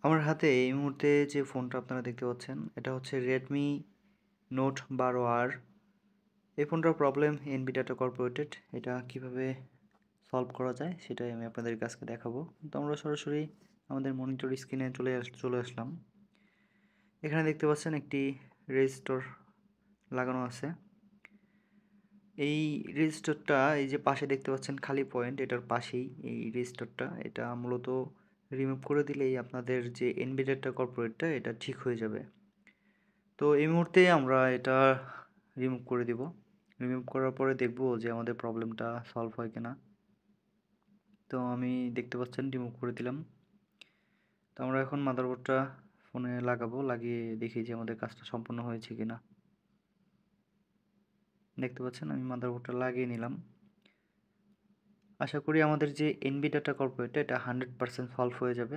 আমার হাতে এই মুহূর্তে যে ফোনটা আপনারা দেখতে পাচ্ছেন, এটা হচ্ছে Redmi Note 12R। এই ফোনটার প্রবলেম NV Data Corporated। এটা কিভাবে সলভ করা যায় সেটাই আমি আপনাদেরকে আজকে দেখাবো। তো আমরা সরাসরি আমাদের মনিটর স্ক্রিনে চলে আসলাম। এখানে দেখতে পাচ্ছেন একটি রেজিস্টর লাগানো আছে। এই রেজিস্টরটা এই যে পাশে দেখতে পাচ্ছেন খালি পয়েন্ট, এটার পাশেই এই রেজিস্টরটা। এটা মূলত রিমুভ করে দিলেই আপনাদের যে NV Data Corporateটা এটা ঠিক হয়ে যাবে। তো এই মুহূর্তে আমরা এটা রিমুভ করে দিব। রিমুভ করার পরে দেখব যে আমাদের প্রবলেমটা সলভ হয় কিনা। তো আমি দেখতে পাচ্ছেন রিমুভ করে দিলাম। তো আমরা এখন মাদারবোর্ডটা ফোনে লাগাবো, লাগিয়ে দেখি যে আমাদের কাজটা সম্পূর্ণ হয়েছে কিনা। দেখতে পাচ্ছেন আমি মাদারবোর্ডটা লাগিয়ে নিলাম। আশা করি আমাদের যে NV Data Corporate এটা 100% সলভ হয়ে যাবে।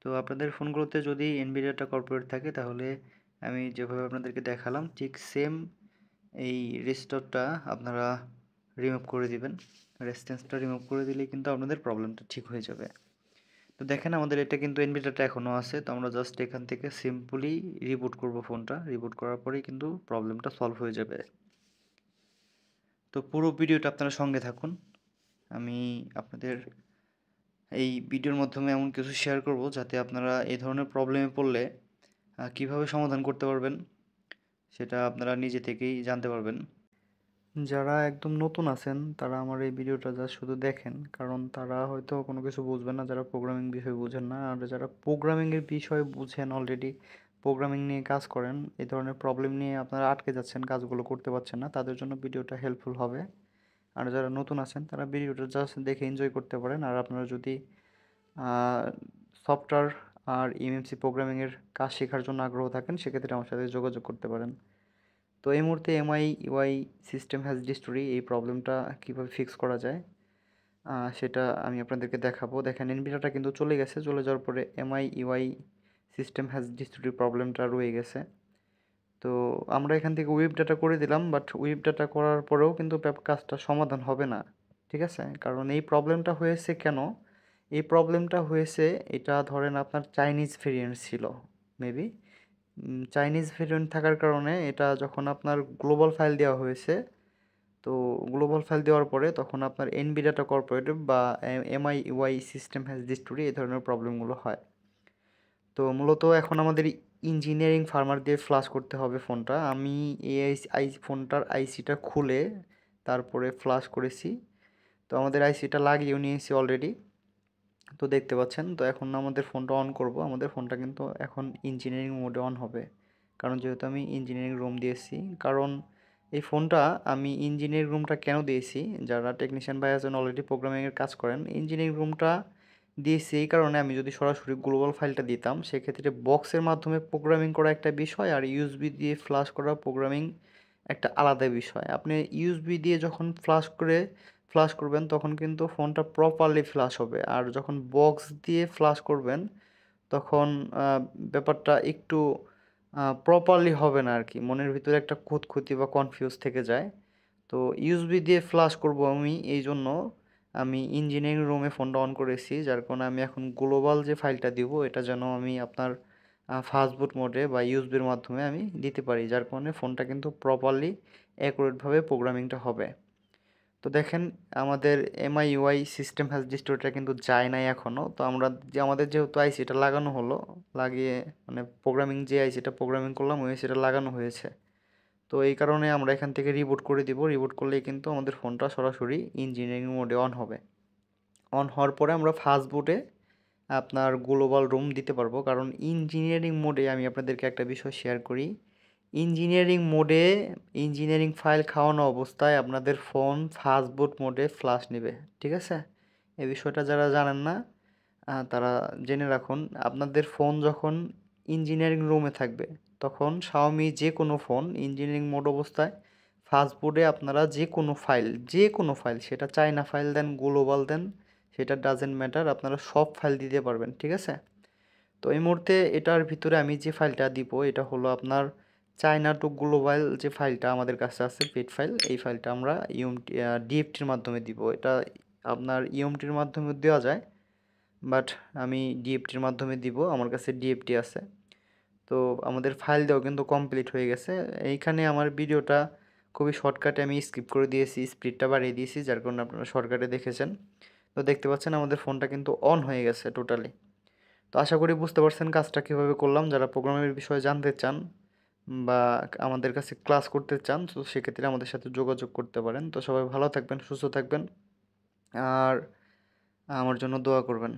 তো আপনাদের ফোনগুলোতে যদি NV Data Corporate থাকে তাহলে আমি যেভাবে আপনাদেরকে দেখালাম ঠিক সেম এই রেজিস্টরটা আপনারা রিমুভ করে দিবেন। রেজিস্ট্যান্সটা রিমুভ করে দিলেই কিন্তু আপনাদের প্রবলেমটা ঠিক হয়ে যাবে। তো দেখেন আমাদের এটা কিন্তু NV Data এখনও আছে। তো আমরা জাস্ট এখান থেকে সিম্পলি রিবুট করব ফোনটা। রিবুট করার পরেই কিন্তু প্রবলেমটা সলভ হয়ে যাবে। তো পুরো ভিডিওটা আপনারা সঙ্গে থাকুন। আমি আপনাদের এই ভিডিওর মাধ্যমে এমন কিছু শেয়ার করব যাতে আপনারা এই ধরনের প্রবলেমে পড়লে কিভাবে সমাধান করতে পারবেন সেটা আপনারা নিজে থেকেই জানতে পারবেন। যারা একদম নতুন আছেন তারা আমার এই ভিডিওটা জাস্ট শুধু দেখেন, কারণ তারা হয়তো কোনো কিছু বুঝবেন না, যারা প্রোগ্রামিং বিষয় বুঝেন না। আর যারা প্রোগ্রামিংয়ের বিষয় বুঝেন, অলরেডি প্রোগ্রামিং নিয়ে কাজ করেন, এই ধরনের প্রবলেম নিয়ে আপনারা আটকে যাচ্ছেন, কাজগুলো করতে পারছেন না, তাদের জন্য ভিডিওটা হেল্পফুল হবে। আর যারা নতুন আছেন তারা ভিডিওটা জাস্ট দেখে এনজয় করতে পারেন। আর আপনারা যদি সফটওয়্যার আর এমএমসি প্রোগ্রামিংয়ের কাজ শেখার জন্য আগ্রহ থাকেন সেক্ষেত্রে আমার সাথে যোগাযোগ করতে পারেন। তো এই মুহূর্তে এমআই ইউআই সিস্টেম হ্যাজ ডিস্টোরি এই প্রবলেমটা কীভাবে ফিক্স করা যায় সেটা আমি আপনাদেরকে দেখাবো। দেখেন এনভিডিয়াটা কিন্তু চলে গেছে, চলে যাওয়ার পরে এমআই ইউআই সিস্টেম হ্যাজ ডিস্টোরি প্রবলেমটা রয়ে গেছে। তো আমরা এখান থেকে ওয়েব ডাটা করে দিলাম, বাট ওয়েব ডাটা করার পরেও কিন্তু কাজটা সমাধান হবে না, ঠিক আছে? কারণ এই প্রবলেমটা হয়েছে কেন? এই প্রবলেমটা হয়েছে, এটা ধরেন আপনার চাইনিজ ভেরিয়েন্ট ছিল মেবি। চাইনিজ ভেরিয়েন্ট থাকার কারণে এটা যখন আপনার গ্লোবাল ফাইল দেওয়া হয়েছে, তো গ্লোবাল ফাইল দেওয়ার পরে তখন আপনার এনবি ডাটা কর্পোরেটিভ বা এমআই ইউআই সিস্টেম হ্যাজ ডিস্টোরি এই ধরনের প্রবলেমগুলো হয়। তো মূলত এখন আমাদের ইঞ্জিনিয়ারিং ফার্মার দিয়ে ফ্লাশ করতে হবে ফোনটা। আমি ফোনটার আইসিটা খুলে তারপরে ফ্লাশ করেছি। তো আমাদের আইসিটা লাগিয়েও নিয়েছি অলরেডি। তো দেখতে পাচ্ছেন। তো এখন আমাদের ফোনটা অন করব। আমাদের ফোনটা কিন্তু এখন ইঞ্জিনিয়ারিং মোডে অন হবে, কারণ যেহেতু আমি ইঞ্জিনিয়ারিং রুম দিয়েছি। কারণ এই ফোনটা আমি ইঞ্জিনিয়ারিং রুমটা কেন দিয়েছি, যারা টেকনিশিয়ান ভাই আছেন অলরেডি প্রোগ্রামিংয়ের কাজ করেন, ইঞ্জিনিয়ারিং রুমটা দিয়েছি এই কারণে আমি যদি সরাসরি গ্লোবাল ফাইলটা দিতাম সেক্ষেত্রে বক্সের মাধ্যমে প্রোগ্রামিং করা একটা বিষয়, আর ইউএসবি দিয়ে ফ্লাশ করা প্রোগ্রামিং একটা আলাদা বিষয়। আপনি ইউএসবি দিয়ে যখন ফ্লাশ করবেন তখন কিন্তু ফোনটা প্রপারলি ফ্লাশ হবে, আর যখন বক্স দিয়ে ফ্লাশ করবেন তখন ব্যাপারটা একটু প্রপারলি হবে না আর কি, মনের ভিতরে একটা খুঁতখুঁতি বা কনফিউজ থেকে যায়। তো ইউএসবি দিয়ে ফ্লাশ করব আমি, এই জন্য আমি ইঞ্জিনিয়ারিং রুমে ফোনটা অন করেছি, যার কারণে আমি এখন গ্লোবাল যে ফাইলটা দিব এটা যেন আমি আপনার ফাস্টবুট মোডে বা ইউএসবির মাধ্যমে আমি দিতে পারি, যার কারণে ফোনটা কিন্তু প্রপারলি অ্যাকুরেটভাবে প্রোগ্রামিংটা হবে। তো দেখেন আমাদের এমআই ইউআই সিস্টেম হ্যাজ ডিস্টোরিটা কিন্তু যায় নাই এখনও। তো আমরা যে আমাদের যেহেতু আইসিটা লাগানো হলো, লাগিয়ে মানে প্রোগ্রামিং যে আইসিটা প্রোগ্রামিং করলাম ওই আইসিটা লাগানো হয়েছে। তো এই কারণে আমরা এখান থেকে রিবুট করে দিব। রিবুট করলেই কিন্তু আমাদের ফোনটা সরাসরি ইঞ্জিনিয়ারিং মোডে অন হবে। অন হওয়ার পরে আমরা ফাস্ট বুটে আপনার গ্লোবাল রুম দিতে পারবো, কারণ ইঞ্জিনিয়ারিং মোডে আমি আপনাদেরকে একটা বিষয় শেয়ার করি। ইঞ্জিনিয়ারিং মোডে ইঞ্জিনিয়ারিং ফাইল খাওয়ানো অবস্থায় আপনাদের ফোন ফাস্ট বুট মোডে ফ্লাশ নেবে, ঠিক আছে? এই বিষয়টা যারা জানেন না তারা জেনে রাখুন। আপনাদের ফোন যখন ইঞ্জিনিয়ারিং রুমে থাকবে তখন শাওমি যে কোনো ফোন ইঞ্জিনিয়ারিং মোড অবস্থায় ফাস্ট বুটে আপনারা যে কোনো ফাইল সেটা চায়না ফাইল দেন, গ্লোবাল দেন, সেটা ডাজেন্ট ম্যাটার, আপনারা সব ফাইল দিতে পারবেন, ঠিক আছে? তো এই মুহূর্তে এটার ভিতরে আমি যে ফাইলটা দিব এটা হলো আপনার চায়না টু গ্লোবাল যে ফাইলটা আমাদের কাছে আছে পেড ফাইল, এই ফাইলটা আমরা ডিএফটির মাধ্যমে দিব। এটা আপনার ইউএমটির মাধ্যমে দেওয়া যায়, বাট আমি ডিএফটির মাধ্যমে দিব, আমার কাছে ডিএফটি আছে। তো আমাদের ফাইল দেওয়া কিন্তু কমপ্লিট হয়ে গেছে। এইখানে আমার ভিডিওটা খুবই শর্টকাটে আমি স্কিপ করে দিয়েছি, স্পিডটা বাড়িয়ে দিয়েছি, যার কারণে আপনারা শর্টকাটে দেখেছেন। তো দেখতে পাচ্ছেন আমাদের ফোনটা কিন্তু অন হয়ে গেছে টোটালি। তো আশা করি বুঝতে পারছেন কাজটা কীভাবে করলাম। যারা প্রোগ্রামের বিষয়ে জানতে চান বা আমাদের কাছে ক্লাস করতে চান, তো সেক্ষেত্রে আমাদের সাথে যোগাযোগ করতে পারেন। তো সবাই ভালো থাকবেন, সুস্থ থাকবেন, আর আমার জন্য দোয়া করবেন।